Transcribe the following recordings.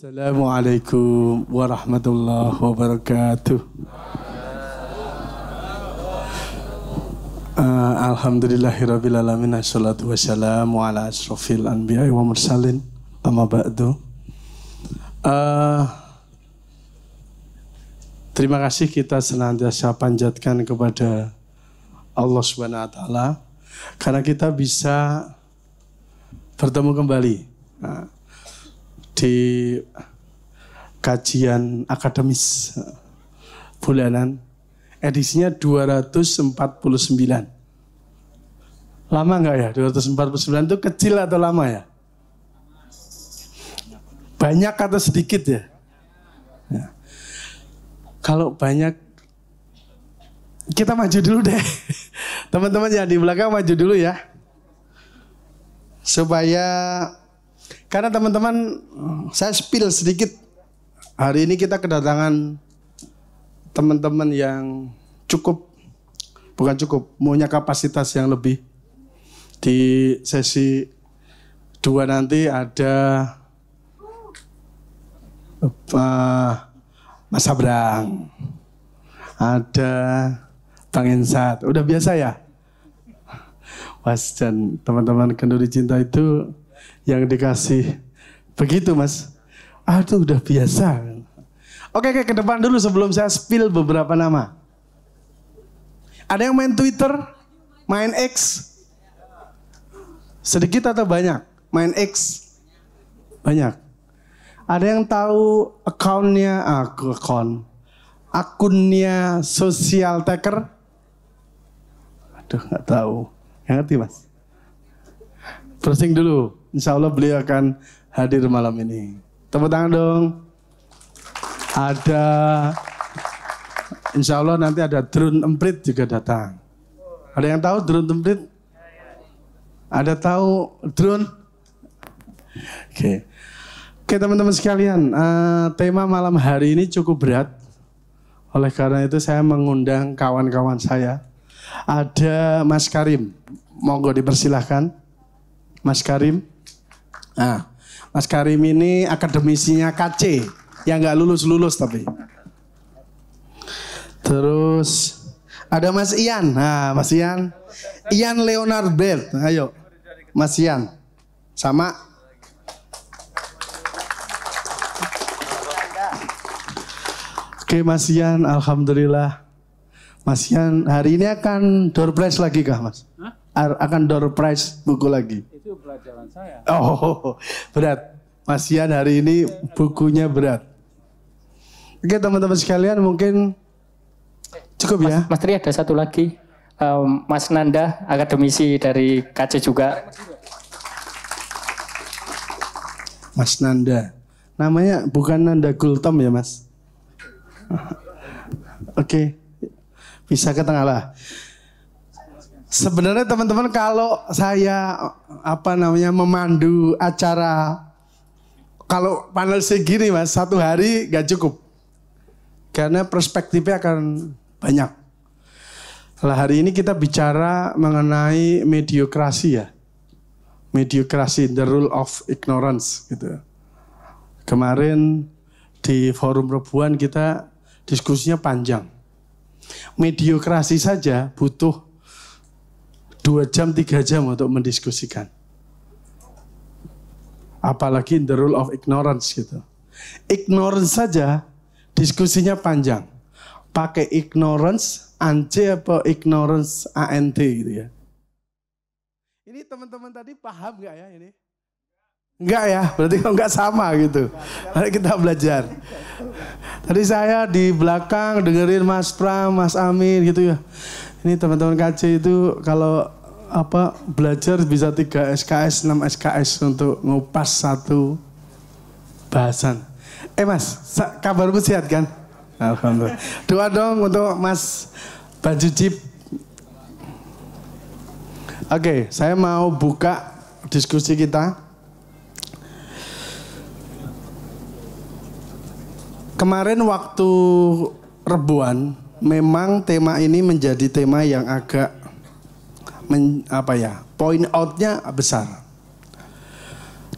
Assalamualaikum warahmatullahi wabarakatuh. Alhamdulillahirabbil alamin, assalatu wassalamu ala asrofil anbiya'i wa mursalin, amma ba'du. Terima kasih kita senantiasa panjatkan kepada Allah Subhanahu wa taala karena kita bisa bertemu kembali di kajian akademis bulanan edisinya 249. Lama enggak ya? 249 itu kecil atau lama ya? Banyak atau sedikit ya? Ya. Kalau banyak, kita maju dulu deh. Teman-teman yang di belakang maju dulu ya. Supaya, karena teman-teman, saya spill sedikit. Hari ini kita kedatangan teman-teman yang punya kapasitas yang lebih. Di sesi 2 nanti ada Mas Abrang, ada Bang Insat. Udah biasa ya? Mas dan teman-teman Kenduri Cinta itu yang dikasih begitu Mas. Itu udah biasa. Oke, ke depan dulu sebelum saya spill beberapa nama. Ada yang main Twitter, main X? Sedikit atau banyak? Main X? Banyak. Ada yang tahu akunnya Social Taker? Aduh, nggak tahu. Yang ngerti Mas? Browsing dulu. Insya Allah beliau akan hadir malam ini. Tepuk tangan dong. Ada, insya Allah nanti ada drone emprit juga datang. Ada yang tahu drone emprit? Ada tahu drone? Oke. Oke teman-teman sekalian, tema malam hari ini cukup berat. Oleh karena itu saya mengundang kawan-kawan saya. Ada Mas Karim, monggo dipersilahkan. Mas Karim. Mas Karim ini akademisinya KC, yang nggak lulus tapi. Terus ada Mas Ian. Mas Ian. Ian Leonard Belt. Ayo, Mas Ian. Sama. Oke Mas Ian, alhamdulillah. Mas Ian hari ini akan door prize lagi kah Mas? Akan door prize buku lagi? Itu pelajaran saya. Oh, berat. Mas Ian hari ini bukunya berat. Oke teman-teman sekalian mungkin cukup ya. Mas Tri ada satu lagi. Mas Nanda, akademisi dari KC juga. Mas Nanda. Namanya bukan Nanda Gultom ya Mas? Oke. Bisa ke tengah lah. Sebenarnya teman-teman kalau saya memandu acara, kalau panel segini Mas, 1 hari gak cukup. Karena perspektifnya akan banyak. Nah, hari ini kita bicara mengenai mediokrasi ya. Mediokrasi, the rule of ignorance gitu. Kemarin di forum Rebuan kita diskusinya panjang. Mediokrasi saja butuh 2 jam, 3 jam untuk mendiskusikan. Apalagi the rule of ignorance gitu. Ignorance saja diskusinya panjang. Pakai ignorance, ance apa ignorance, ANT gitu ya. Ini teman-teman tadi paham gak ya ini? Enggak ya, berarti kok enggak sama gitu. Mari kita belajar. Tadi saya di belakang dengerin Mas Pram, Mas Amin gitu ya. Ini teman-teman KC itu kalau belajar bisa 3 SKS, 6 SKS untuk ngupas satu bahasan. Mas, kabarmu sehat kan? Alhamdulillah. Doa dong untuk Mas Baju Jeep. Oke, saya mau buka diskusi kita. Kemarin waktu Rebuan, memang tema ini menjadi tema yang agak point out-nya besar.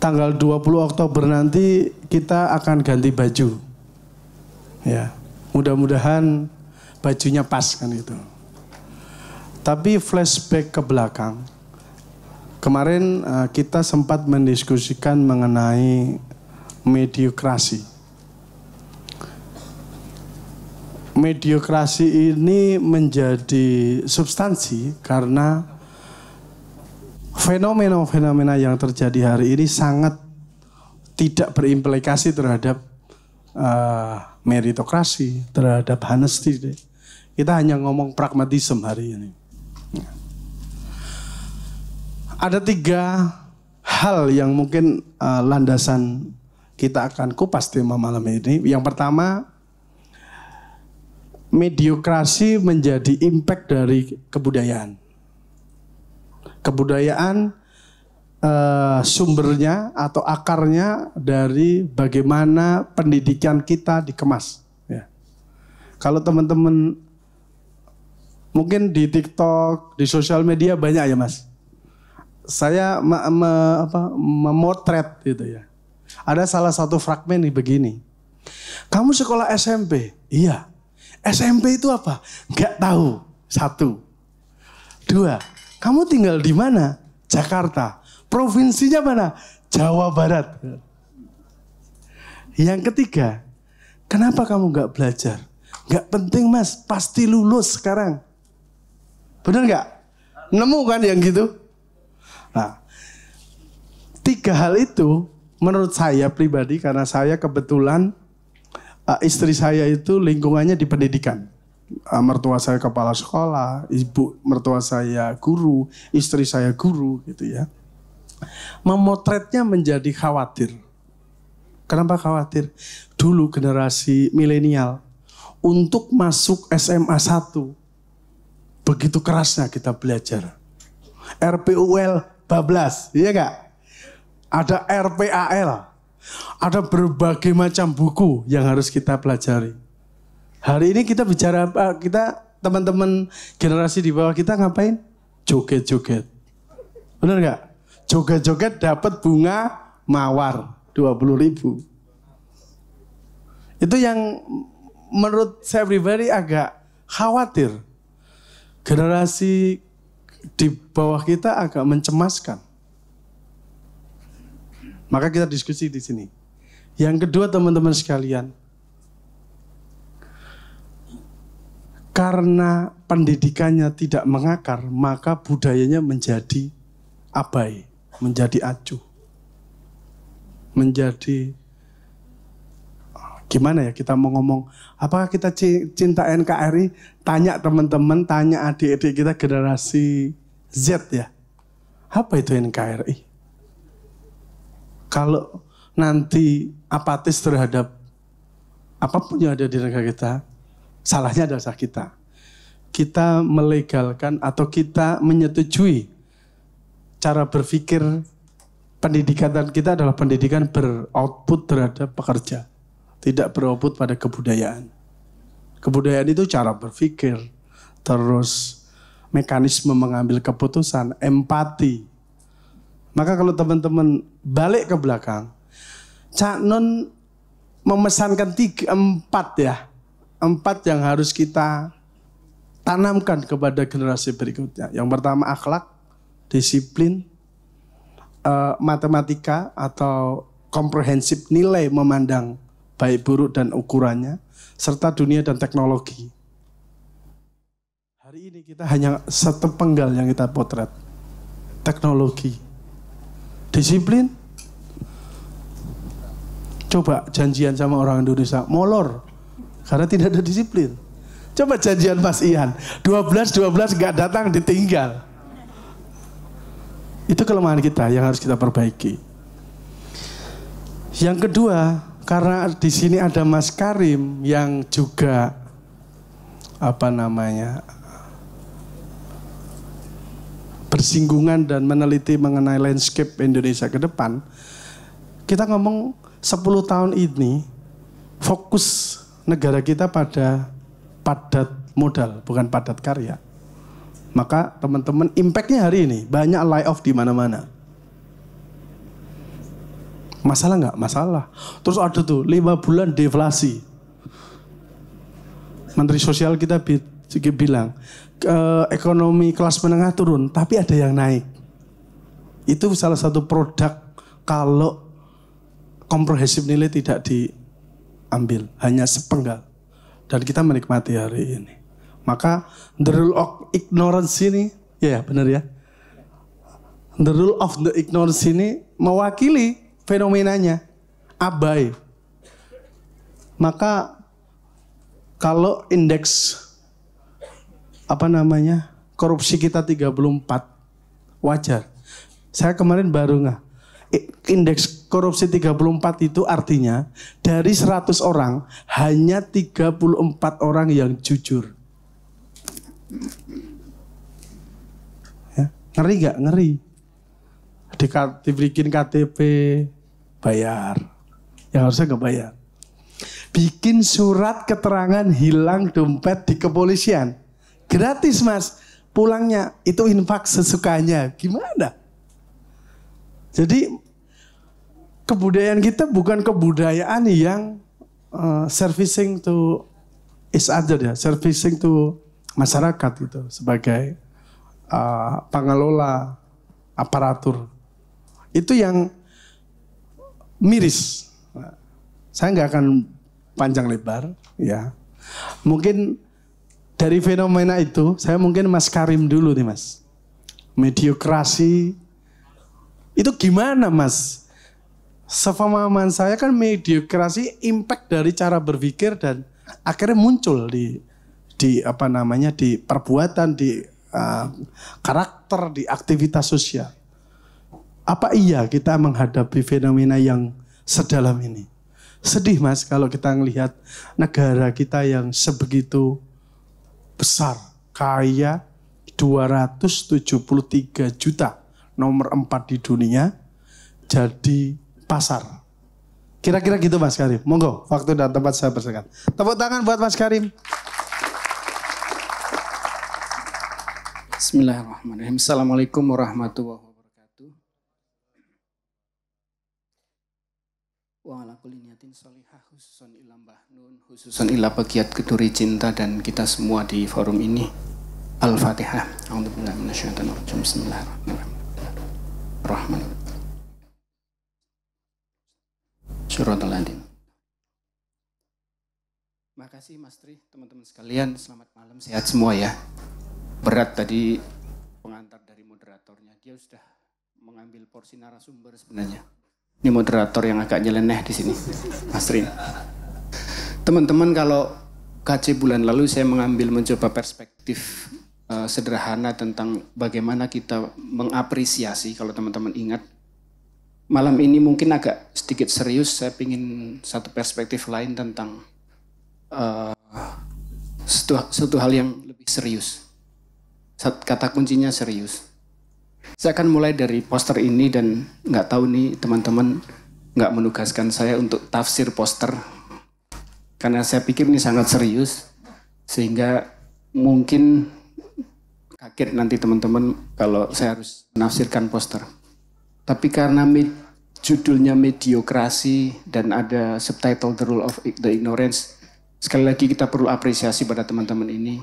tanggal 20 Oktober nanti kita akan ganti baju. Ya, mudah-mudahan bajunya pas kan itu. Tapi flashback ke belakang. Kemarin kita sempat mendiskusikan mengenai mediokrasi. Mediokrasi ini menjadi substansi karena fenomena-fenomena yang terjadi hari ini sangat tidak berimplikasi terhadap meritokrasi, terhadap honesty. Kita hanya ngomong pragmatisme hari ini. Ada 3 hal yang mungkin landasan kita akan kupas tema malam ini. Yang pertama, mediokrasi menjadi impact dari kebudayaan. Kebudayaan sumbernya atau akarnya dari bagaimana pendidikan kita dikemas. Ya. Kalau teman-teman mungkin di TikTok, di sosial media banyak ya mas. Saya memotret gitu ya. Ada salah satu fragmen nih begini. Kamu sekolah SMP? Iya. SMP itu apa? Gak tahu. 1. 2. Kamu tinggal di mana? Jakarta. Provinsinya mana? Jawa Barat. Yang ketiga, kenapa kamu gak belajar? Gak penting mas, pasti lulus sekarang. Benar gak? Nemu kan yang gitu? Nah, 3 hal itu menurut saya pribadi, karena saya kebetulan istri saya itu lingkungannya di pendidikan. Mertua saya kepala sekolah, ibu mertua saya guru, istri saya guru gitu ya. Memotretnya menjadi khawatir. Kenapa khawatir? Dulu generasi milenial untuk masuk SMA 1 begitu kerasnya kita belajar. RPUL bablas, iya gak? Ada RPAL. Ada berbagai macam buku yang harus kita pelajari. Hari ini kita bicara apa? Kita teman-teman generasi di bawah kita ngapain? Joget-joget. Benar nggak? Joget-joget dapat bunga mawar 20.000. Itu yang menurut saya pribadi agak khawatir. Generasi di bawah kita agak mencemaskan. Maka kita diskusi di sini. Yang kedua teman-teman sekalian, karena pendidikannya tidak mengakar, maka budayanya menjadi abai, menjadi acuh. Menjadi, gimana ya kita mau ngomong, apakah kita cinta NKRI? Tanya teman-teman, tanya adik-adik kita generasi Z ya. Apa itu NKRI? Kalau nanti apatis terhadap apapun yang ada di negara kita, salahnya adalah kita. Kita melegalkan atau kita menyetujui cara berpikir pendidikan kita adalah pendidikan beroutput terhadap pekerja. Tidak beroutput pada kebudayaan. Kebudayaan itu cara berpikir, terus mekanisme mengambil keputusan, empati. Maka kalau teman-teman balik ke belakang, Cak Nun memesankan 4 ya. 4 yang harus kita tanamkan kepada generasi berikutnya. Yang pertama akhlak, disiplin, matematika atau komprehensif, nilai memandang baik buruk dan ukurannya, serta dunia dan teknologi. Hari ini kita hanya satu penggal yang kita potret. Teknologi. Disiplin. Coba janjian sama orang Indonesia, molor. Karena tidak ada disiplin. Coba janjian Mas Ian, 12 gak datang ditinggal. Itu kelemahan kita yang harus kita perbaiki. Yang kedua, karena di sini ada Mas Karim yang juga bersinggungan dan meneliti mengenai landscape Indonesia ke depan. Kita ngomong 10 tahun ini fokus negara kita pada padat modal, bukan padat karya. Maka teman-teman, impact-nya hari ini banyak layoff di mana-mana. Masalah nggak? Masalah. Terus ada tuh 5 bulan deflasi. Menteri Sosial kita bilang ekonomi kelas menengah turun, tapi ada yang naik. Itu salah satu produk kalau komprehensif nilai tidak diambil, hanya sepenggal. Dan kita menikmati hari ini. Maka the rule of ignorance ini, ya benar ya. The rule of the ignorance ini mewakili fenomenanya, abai. Maka kalau indeks korupsi kita 34, wajar. Saya kemarin baru indeks korupsi 34 itu artinya dari 100 orang hanya 34 orang yang jujur. Ya, ngeri gak? Ngeri. Dibikin KTP bayar, yang harusnya gak bayar. Bikin surat keterangan hilang dompet di kepolisian, gratis mas. Pulangnya itu infak sesukanya. Gimana? Jadi kebudayaan kita bukan kebudayaan yang servicing to each other ya, servicing to masyarakat gitu sebagai pengelola aparatur. Itu yang miris. Saya nggak akan panjang lebar ya. Mungkin dari fenomena itu saya mungkin Mas Karim dulu nih Mas. Mediokrasi itu gimana Mas? Sepemahaman saya kan mediokrasi impact dari cara berpikir dan akhirnya muncul di perbuatan, di karakter, di aktivitas sosial. Apa iya kita menghadapi fenomena yang sedalam ini? Sedih Mas kalau kita melihat negara kita yang sebegitu besar, kaya, 273 juta. Nomor 4 di dunia, jadi pasar. Kira-kira gitu Mas Karim. Monggo, waktu dan tempat saya persilakan. Tepuk tangan buat Mas Karim. Bismillahirrahmanirrahim. Assalamualaikum warahmatullahi wabarakatuh. Wa ala kulli niyatin sholihah khususan ila Mbah Nun, khususan ila pegiat keduri cinta dan kita semua di forum ini. Al-Fatihah. A'udzubillahi minasyaitonir rajim. Bismillahirrahmanirrahim. Syurataladin. Makasih Mas Tri, teman-teman sekalian, selamat malam, sehat semua ya. Berat tadi pengantar dari moderatornya, dia sudah mengambil porsi narasumber sebenarnya. Ini moderator yang agak nyeleneh di sini, Mas Tri. Teman-teman, kalau KC bulan lalu saya mencoba perspektif sederhana tentang bagaimana kita mengapresiasi, kalau teman-teman ingat. Malam ini mungkin agak sedikit serius, saya ingin satu perspektif lain tentang suatu hal yang lebih serius. Kata kuncinya serius. Saya akan mulai dari poster ini dan nggak tahu nih teman-teman nggak menugaskan saya untuk tafsir poster. Karena saya pikir ini sangat serius, sehingga mungkin kaget nanti teman-teman kalau saya harus menafsirkan poster. Tapi karena judulnya mediokrasi dan ada subtitle The Rule of the Ignorance, sekali lagi kita perlu apresiasi pada teman-teman ini.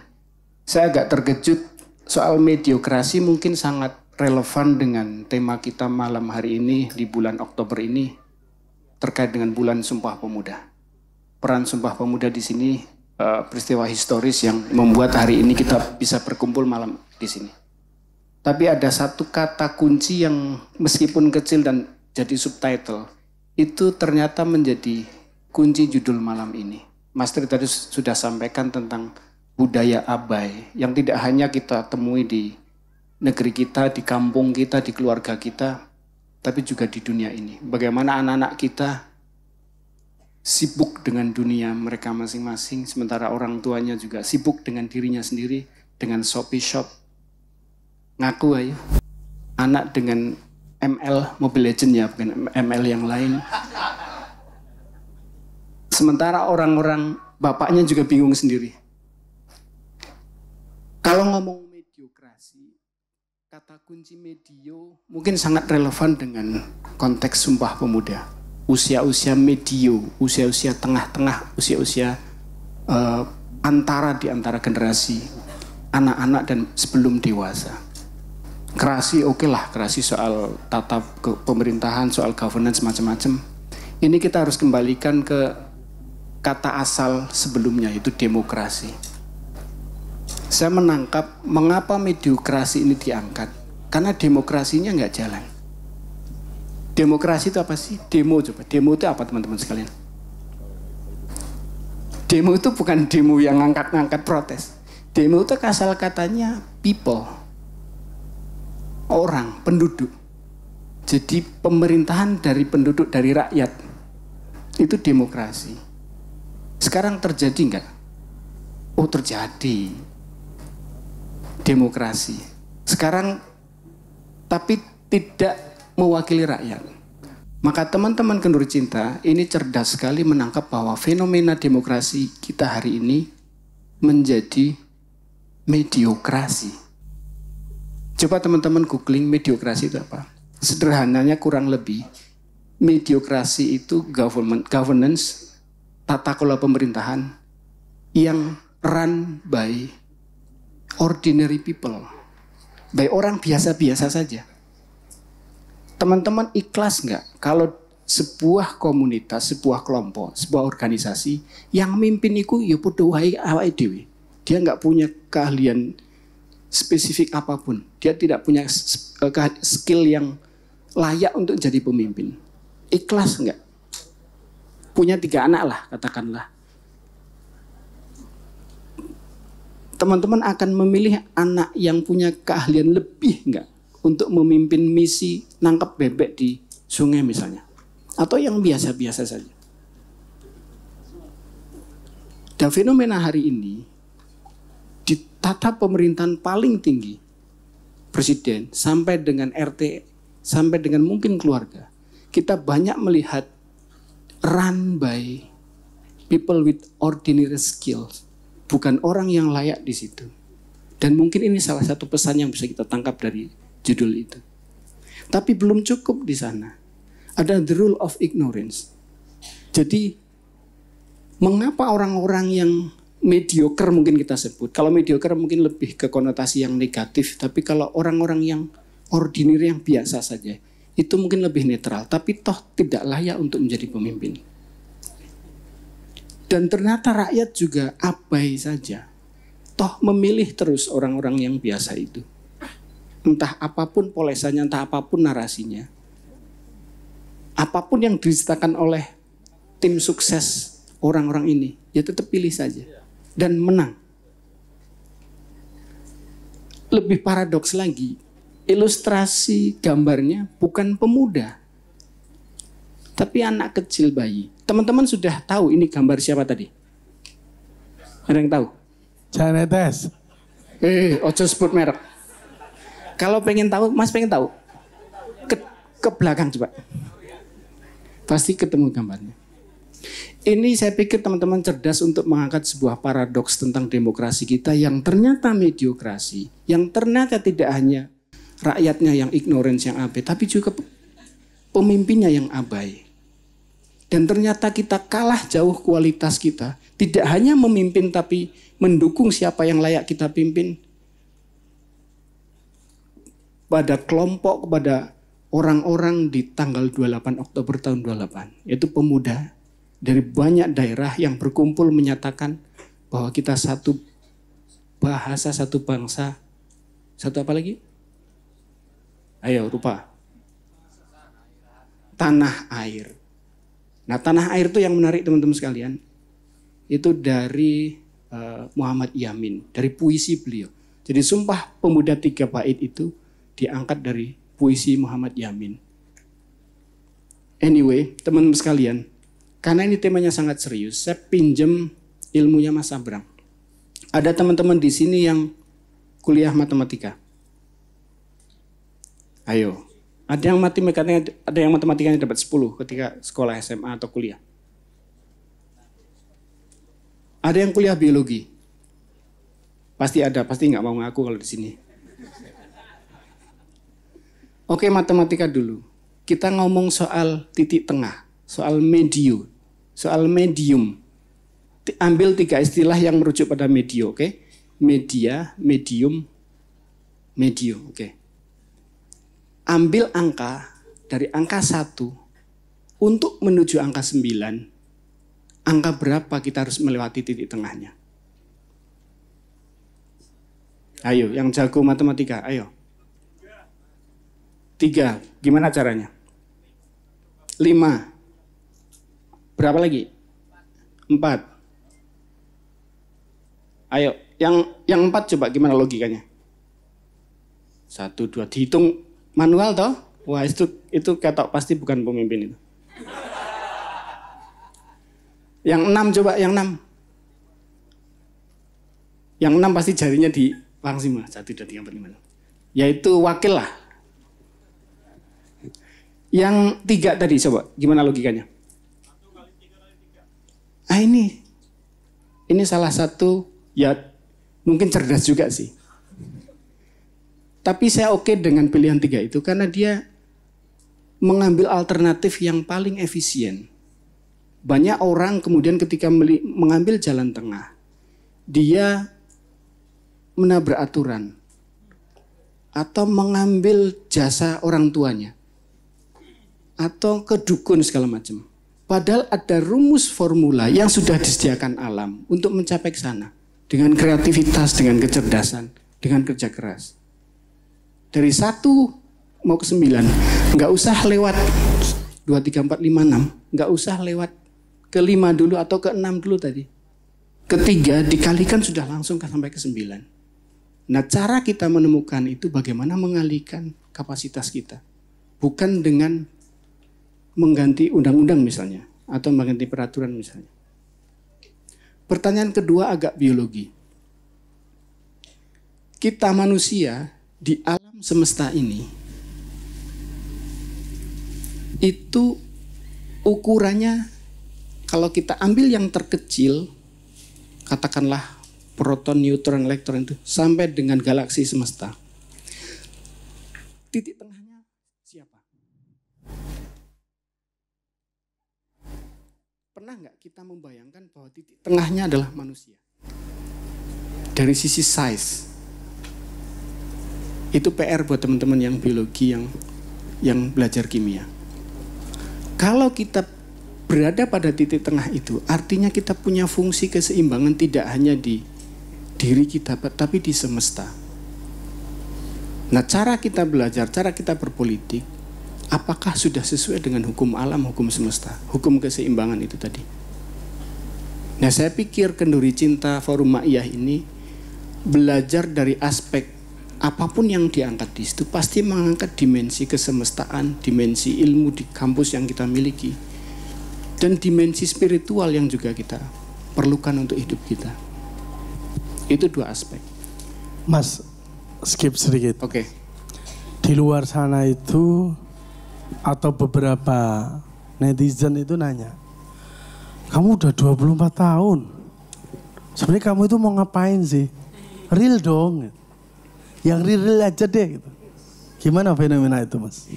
Saya agak terkejut soal mediokrasi mungkin sangat relevan dengan tema kita malam hari ini di bulan Oktober ini terkait dengan bulan Sumpah Pemuda. Peran Sumpah Pemuda di sini peristiwa historis yang membuat hari ini kita bisa berkumpul malam di sini. Tapi ada satu kata kunci yang meskipun kecil dan jadi subtitle, itu ternyata menjadi kunci judul malam ini. Mas Tri tadi sudah sampaikan tentang budaya abai yang tidak hanya kita temui di negeri kita, di kampung kita, di keluarga kita, tapi juga di dunia ini. Bagaimana anak-anak kita sibuk dengan dunia mereka masing-masing, sementara orang tuanya juga sibuk dengan dirinya sendiri, dengan Shopee Shop. Ngaku aja, anak dengan ML, Mobile Legends ya, bukan ML yang lain. Sementara orang-orang bapaknya juga bingung sendiri. Kalau ngomong mediokrasi, kata kunci medio mungkin sangat relevan dengan konteks Sumpah Pemuda. usia-usia medio, usia-usia tengah-tengah, usia-usia antara di antara generasi anak-anak dan sebelum dewasa. Kerasi oke lah, kerasi soal tata pemerintahan, soal governance macam-macam. Ini kita harus kembalikan ke kata asal sebelumnya, yaitu demokrasi. Saya menangkap mengapa mediokrasi ini diangkat. Karena demokrasinya nggak jalan. Demokrasi itu apa sih? Demo coba. Demo itu apa teman-teman sekalian? Demo itu bukan demo yang ngangkat-ngangkat protes. Demo itu asal katanya people. Orang, penduduk. Jadi pemerintahan dari penduduk, dari rakyat. Itu demokrasi. Sekarang terjadi enggak? Oh terjadi. Demokrasi. Sekarang tapi tidak mewakili rakyat. Maka teman-teman kendur cinta ini cerdas sekali menangkap bahwa fenomena demokrasi kita hari ini menjadi mediokrasi. Coba teman-teman googling mediokrasi itu apa? Sederhananya kurang lebih mediokrasi itu governance, tata kelola pemerintahan yang run by ordinary people, by orang biasa-biasa saja. Teman-teman ikhlas nggak kalau sebuah komunitas, sebuah kelompok, sebuah organisasi yang mimpin itu ya padha wae awake dhewe. Dia nggak punya keahlian spesifik apapun. Dia tidak punya skill yang layak untuk jadi pemimpin. Ikhlas nggak? Punya 3 anak lah katakanlah. Teman-teman akan memilih anak yang punya keahlian lebih enggak untuk memimpin misi nangkap bebek di sungai misalnya, atau yang biasa-biasa saja. Dan fenomena hari ini di tata pemerintahan paling tinggi, presiden sampai dengan RT, sampai dengan mungkin keluarga, kita banyak melihat run by people with ordinary skills. Bukan orang yang layak di situ. Dan mungkin ini salah satu pesan yang bisa kita tangkap dari judul itu. Tapi belum cukup di sana. Ada the rule of ignorance. Jadi, mengapa orang-orang yang mediocre mungkin kita sebut. Kalau mediocre mungkin lebih ke konotasi yang negatif. Tapi kalau orang-orang yang ordinary, yang biasa saja, itu mungkin lebih netral. Tapi toh tidak layak untuk menjadi pemimpin. Dan ternyata rakyat juga abai saja. Toh memilih terus orang-orang yang biasa itu. Entah apapun polesannya, entah apapun narasinya. Apapun yang diceritakan oleh tim sukses orang-orang ini, ya tetap pilih saja. Dan menang. Lebih paradoks lagi, ilustrasi gambarnya bukan pemuda. Tapi anak kecil bayi. Teman-teman sudah tahu ini gambar siapa tadi? Ada yang tahu? Janetes. Ojo sebut merek. Kalau pengen tahu, Mas pengen tahu? Ke belakang coba. Pasti ketemu gambarnya. Ini saya pikir teman-teman cerdas untuk mengangkat sebuah paradoks tentang demokrasi kita yang ternyata mediokrasi. Yang ternyata tidak hanya rakyatnya yang ignorance, yang abai, tapi juga pemimpinnya yang abai. Dan ternyata kita kalah jauh kualitas kita. Tidak hanya memimpin tapi mendukung siapa yang layak kita pimpin. Pada kelompok, kepada orang-orang di tanggal 28 Oktober tahun 28. Yaitu pemuda dari banyak daerah yang berkumpul menyatakan bahwa kita satu bahasa, satu bangsa. Satu apa lagi? Ayo lupa. Tanah air. Nah, tanah air itu yang menarik teman-teman sekalian. Itu dari Muhammad Yamin, dari puisi beliau. Jadi sumpah pemuda 3 bait itu diangkat dari puisi Muhammad Yamin. Anyway, teman-teman sekalian, karena ini temanya sangat serius, saya pinjam ilmunya Mas Abrang. Ada teman-teman di sini yang kuliah matematika. Ayo. Ada yang matematikanya dapat 10 ketika sekolah SMA atau kuliah. Ada yang kuliah biologi. Pasti ada, pasti nggak mau ngaku kalau di sini. Oke, matematika dulu. Kita ngomong soal titik tengah. soal medium. Ambil 3 istilah yang merujuk pada medio, oke? Media, medium, medio, oke. Ambil angka dari angka 1 untuk menuju angka 9. Angka berapa kita harus melewati titik tengahnya? Ayo, yang jago matematika, ayo. 3, gimana caranya? 5. Berapa lagi? 4. Ayo, yang 4 coba gimana logikanya? 1, 2, dihitung manual toh? Wah, itu ketok pasti bukan pemimpin itu. Yang 6 coba, yang 6. Yang 6 pasti jarinya di langsima. 1, 2, 3, 4, 5. Yaitu wakil lah. Yang 3 tadi coba, gimana logikanya? 1 kali 3 kali 3. Ini salah satu, ya mungkin cerdas juga sih. Tapi saya oke dengan pilihan 3 itu karena dia mengambil alternatif yang paling efisien. Banyak orang kemudian ketika mengambil jalan tengah, dia menabrak aturan atau mengambil jasa orang tuanya atau ke dukun segala macam. Padahal ada rumus formula yang sudah disediakan alam untuk mencapai ke sana. Dengan kreativitas, dengan kecerdasan, dengan kerja keras. Dari 1 mau ke 9, nggak usah lewat 2, 3, 4, 5, 6. Nggak usah lewat ke 5 dulu atau ke 6 dulu tadi. Ketiga dikalikan sudah langsung sampai ke 9. Nah, cara kita menemukan itu bagaimana mengalihkan kapasitas kita. Bukan dengan mengganti undang-undang misalnya, atau mengganti peraturan misalnya. Pertanyaan kedua agak biologi. Kita manusia di alam semesta ini, itu ukurannya, kalau kita ambil yang terkecil, katakanlah proton, neutron, elektron itu, sampai dengan galaksi semesta. Titik tengahnya siapa? Pernah nggak kita membayangkan bahwa titik tengahnya adalah manusia? Dari sisi size. Itu PR buat teman-teman yang biologi, yang belajar kimia. Kalau kita berada pada titik tengah itu, artinya kita punya fungsi keseimbangan tidak hanya di diri kita, tapi di semesta. Nah, cara kita belajar, cara kita berpolitik, apakah sudah sesuai dengan hukum alam, hukum semesta, hukum keseimbangan itu tadi? Nah, saya pikir Kenduri Cinta Forum Ma'iyah ini belajar dari aspek apapun yang diangkat di situ pasti mengangkat dimensi kesemestaan, dimensi ilmu di kampus yang kita miliki, dan dimensi spiritual yang juga kita perlukan untuk hidup kita. Itu 2 aspek. Mas, skip sedikit. Oke. Di luar sana itu atau beberapa netizen itu nanya, kamu udah 24 tahun. Sebenarnya kamu itu mau ngapain sih? Real dong. Yang real aja deh gitu. Gimana fenomena itu, Mas?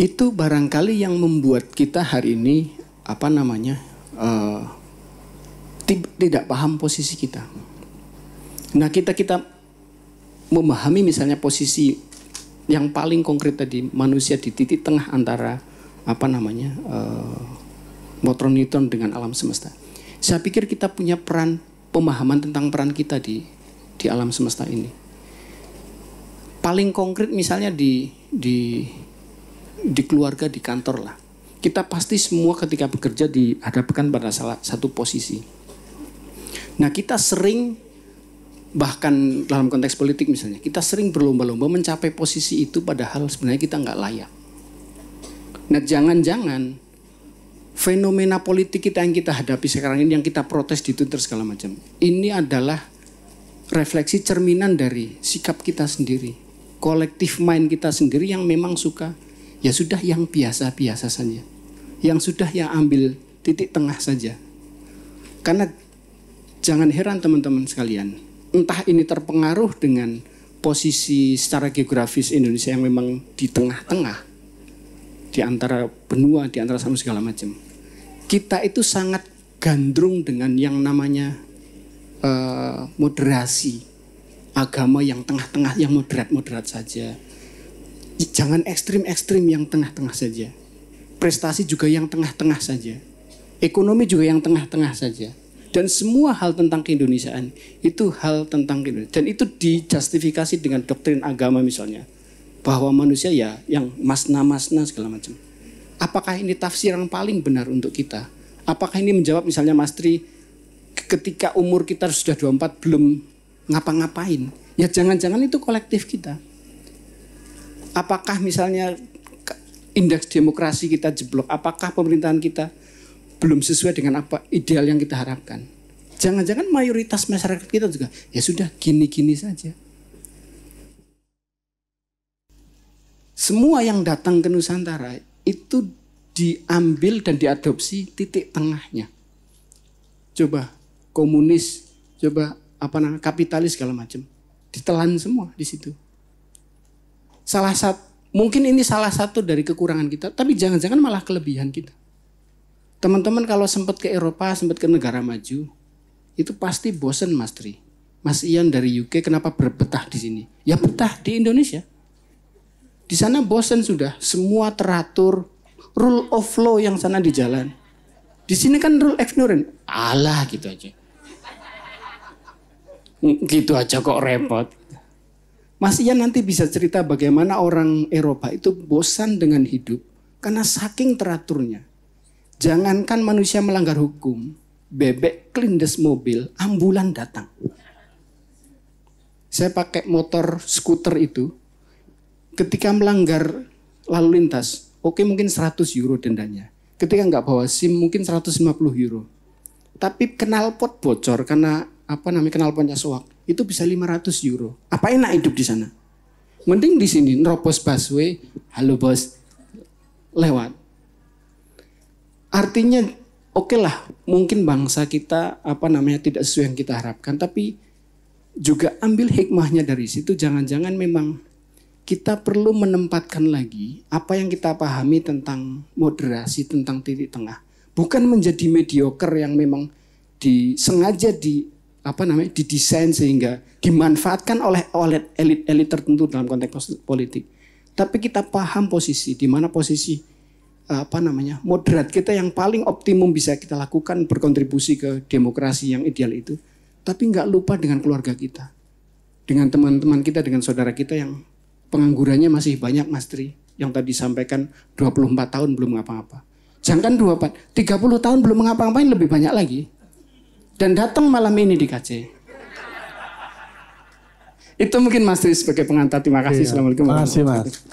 Itu barangkali yang membuat kita hari ini tidak paham posisi kita. Nah, kita memahami misalnya posisi yang paling konkret tadi, manusia di titik tengah antara proton neutron dengan alam semesta. Saya pikir kita punya pemahaman tentang peran kita di alam semesta ini. Paling konkret misalnya di keluarga, di kantor lah. Kita pasti semua ketika bekerja dihadapkan pada salah satu posisi. Nah, kita sering, bahkan dalam konteks politik misalnya, kita sering berlomba-lomba mencapai posisi itu padahal sebenarnya kita nggak layak. Nah, jangan-jangan fenomena politik kita yang kita hadapi sekarang ini, yang kita protes di Twitter segala macam, ini adalah refleksi cerminan dari sikap kita sendiri, kolektif mind kita sendiri yang memang suka, ya sudah yang biasa-biasa saja, yang sudah yang ambil titik tengah saja. Karena jangan heran teman-teman sekalian, entah ini terpengaruh dengan posisi secara geografis Indonesia yang memang di tengah-tengah, di antara benua, di antara sama segala macam. Kita itu sangat gandrung dengan yang namanya moderasi. Agama yang tengah-tengah, yang moderat-moderat saja. Jangan ekstrim-ekstrim, yang tengah-tengah saja. Prestasi juga yang tengah-tengah saja. Ekonomi juga yang tengah-tengah saja. Dan semua hal tentang keindonesiaan itu hal tentang keindonesiaan. Dan itu dijustifikasi dengan doktrin agama misalnya. Bahwa manusia ya yang masna-masna segala macam. Apakah ini tafsir yang paling benar untuk kita? Apakah ini menjawab misalnya Mas Tri, ketika umur kita sudah 24 belum ngapa-ngapain? Ya jangan-jangan itu kolektif kita. Apakah misalnya indeks demokrasi kita jeblok? Apakah pemerintahan kita belum sesuai dengan apa ideal yang kita harapkan? Jangan-jangan mayoritas masyarakat kita juga ya sudah gini-gini saja. Semua yang datang ke Nusantara itu diambil dan diadopsi titik tengahnya. Coba komunis, coba kapitalis segala macam, ditelan semua di situ. Mungkin ini salah satu dari kekurangan kita, tapi jangan-jangan malah kelebihan kita. Teman-teman kalau sempat ke Eropa, sempat ke negara maju, itu pasti bosen Mas Tri. Mas Ian dari UK kenapa berbetah di sini? Ya betah di Indonesia. Di sana bosen sudah, semua teratur, rule of law yang sana di jalan. Di sini kan rule ignorant, alah gitu aja. Gitu aja kok repot. Mas Ian nanti bisa cerita bagaimana orang Eropa itu bosan dengan hidup karena saking teraturnya. Jangankan manusia melanggar hukum, bebek kelindes mobil, ambulan datang. Saya pakai motor skuter itu, ketika melanggar lalu lintas, oke mungkin 100 euro dendanya. Ketika nggak bawa SIM mungkin 150 euro. Tapi knalpot bocor karena knalpotnya soak, itu bisa 500 euro. Apa enak hidup di sana? Mending di sini nerobos busway, halo bos, lewat. Artinya oke lah, mungkin bangsa kita tidak sesuai yang kita harapkan, tapi juga ambil hikmahnya dari situ. Jangan-jangan memang kita perlu menempatkan lagi apa yang kita pahami tentang moderasi, tentang titik tengah. Bukan menjadi mediocre yang memang disengaja didesain sehingga dimanfaatkan oleh elit-elit tertentu dalam konteks politik. Tapi kita paham posisi, di mana posisi moderat kita yang paling optimum bisa kita lakukan, berkontribusi ke demokrasi yang ideal itu. Tapi nggak lupa dengan keluarga kita, dengan teman-teman kita, dengan saudara kita yang penganggurannya masih banyak Mas Tri, yang tadi sampaikan 24 tahun belum ngapa-ngapa. Jangan 30 tahun belum ngapa-ngapain, lebih banyak lagi. Dan datang malam ini di KC. Itu mungkin Mas Tri sebagai pengantar. Terima kasih. Iya. Assalamualaikum Terima kasih Mas.